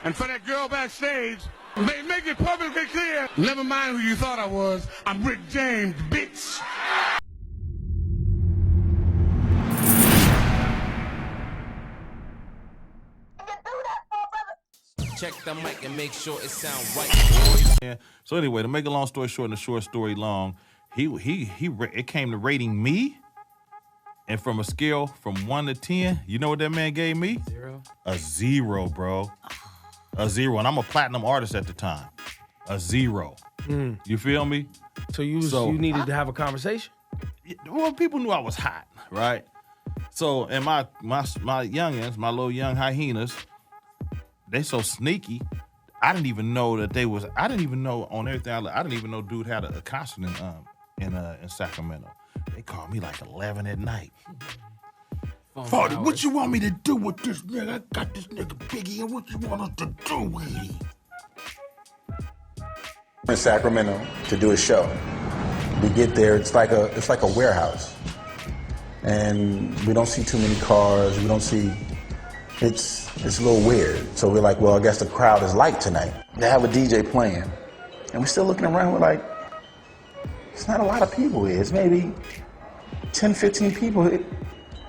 And for that girl backstage, make it publicly clear, never mind who you thought I was, I'm Rick James, bitch. Check the mic and make sure it sounds right, boys. Yeah. So anyway, to make a long story short and a short story long, it came to rating me, and from a scale from 1 to 10, you know what that man gave me? 0. A 0, bro. A 0, and I'm a platinum artist at the time. A 0. You feel me? So you needed to have a conversation? Well, people knew I was hot, right? So, and my youngins, my little young hyenas, they so sneaky. I didn't even know that they was. I didn't even know on everything. I didn't even know dude had a concert in Sacramento. They called me like 11 at night. 40, what you want me to do with this nigga? I got this nigga Biggie, and what you want us to do with him? In Sacramento to do a show. We get there, it's like a warehouse, and we don't see too many cars. We don't see. It's a little weird. So we're like, well, I guess the crowd is light tonight. They have a DJ playing, and we're still looking around. We're like, it's not a lot of people here. It's maybe 10, 15 people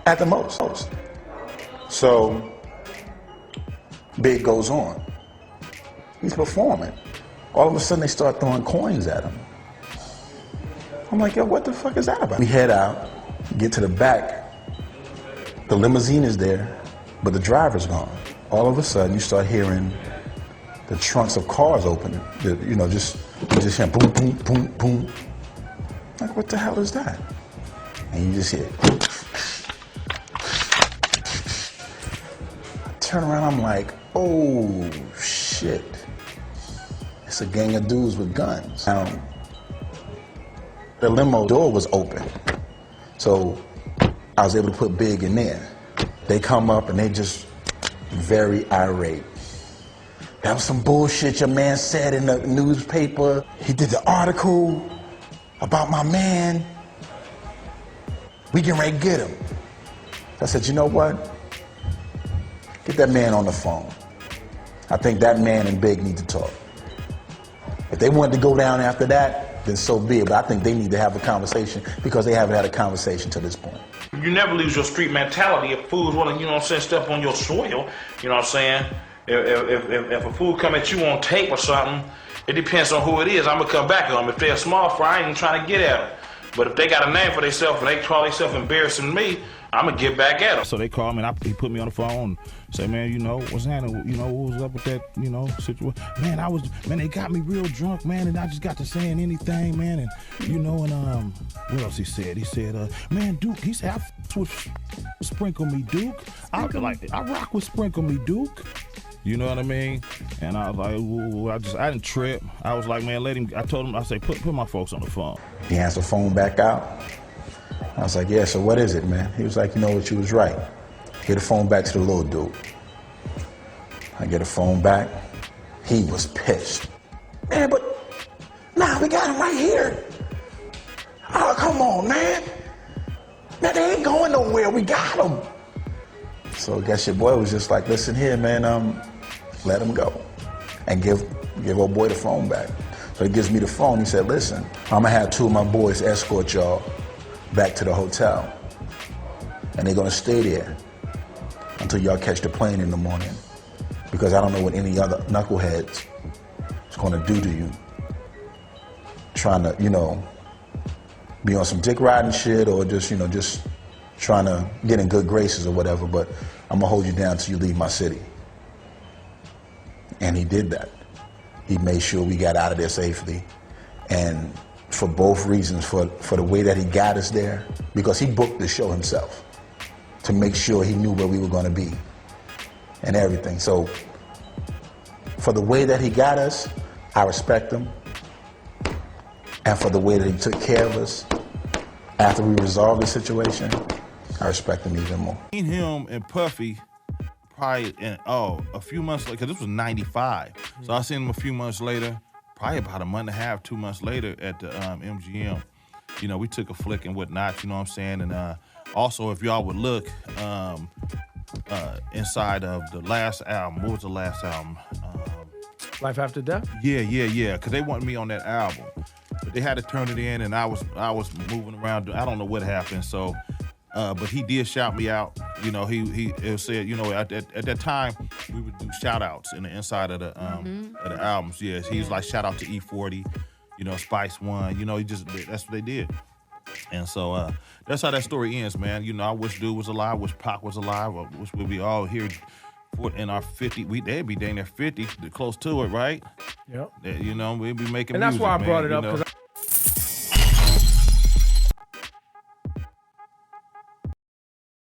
at the most. So Big goes on. He's performing. All of a sudden, they start throwing coins at him. I'm like, yo, what the fuck is that about? We head out, get to the back. The limousine is there, but the driver's gone. All of a sudden, you start hearing the trunks of cars opening. You just hear boom, boom, boom, boom. Like, what the hell is that? And you just hear. I turn around, I'm like, oh shit. It's a gang of dudes with guns. Now, the limo door was open, so I was able to put Big in there. They come up and they just very irate. That was some bullshit your man said in the newspaper. He did the article about my man. We getting ready to get him. I said, you know what? Get that man on the phone. I think that man and Big need to talk. If they wanted to go down after that, then so be it. But I think they need to have a conversation because they haven't had a conversation to this point. You never lose your street mentality if fools want to, you know what I'm saying, step on your soil. You know what I'm saying? If a fool come at you on tape or something, it depends on who it is. I'm going to come back on them. If they're a small fry, I ain't even trying to get at them. But if they got a name for themselves and they call themselves embarrassing me, I'm going to get back at them. So they called me and he put me on the phone, say, man, what's happening? What was up with that, situation? Man, they got me real drunk, man, and I just got to saying anything, man, and, what else he said? He said, man, Duke, he said, I f*** with Sprinkle Me, Duke. I rock with Sprinkle Me, Duke. You know what I mean? And I was like, ooh, I didn't trip. I was like, man, let him, I told him, I said, put my folks on the phone. He hands the phone back out. I was like, yeah, so what is it, man? He was like, you know what, you was right. Get the phone back to the little dude. I get the phone back. He was pissed. Man, but, nah, we got him right here. Oh, come on, man. Man, they ain't going nowhere. We got him. So I guess your boy was just like, listen here, man, let him go. And give old boy the phone back. So he gives me the phone. He said, listen, I'm gonna have 2 of my boys escort y'all back to the hotel. And they're gonna stay there until y'all catch the plane in the morning. Because I don't know what any other knuckleheads is gonna do to you. Trying to, be on some dick riding shit or just trying to get in good graces or whatever, but I'm gonna hold you down till you leave my city. And he did that. He made sure we got out of there safely. And for both reasons, for the way that he got us there, because he booked the show himself to make sure he knew where we were gonna be and everything. So for the way that he got us, I respect him. And for the way that he took care of us after we resolved the situation, I respect him even more. Seen him and Puffy probably a few months later, because this was 95. So I seen him a few months later, probably about a month and a half, 2 months later at the MGM. We took a flick and whatnot, you know what I'm saying? And also, if y'all would look, inside of the last album. What was the last album? Life After Death? Yeah. Because they wanted me on that album, but they had to turn it in, and I was moving around. I don't know what happened. So, but he did shout me out. You know, he said, you know, at that time we would do shout outs in the inside of the albums. Yes, he was like shout out to E-40, you know, Spice One. You know, that's what they did. And so that's how that story ends, man. You know, I wish Dude was alive, wish Pac was alive, I wish we'd be all here in our 50. They'd be dang near 50, close to it, right? Yep. You know, we'd be making and that's music, why I brought man, it up, you know? because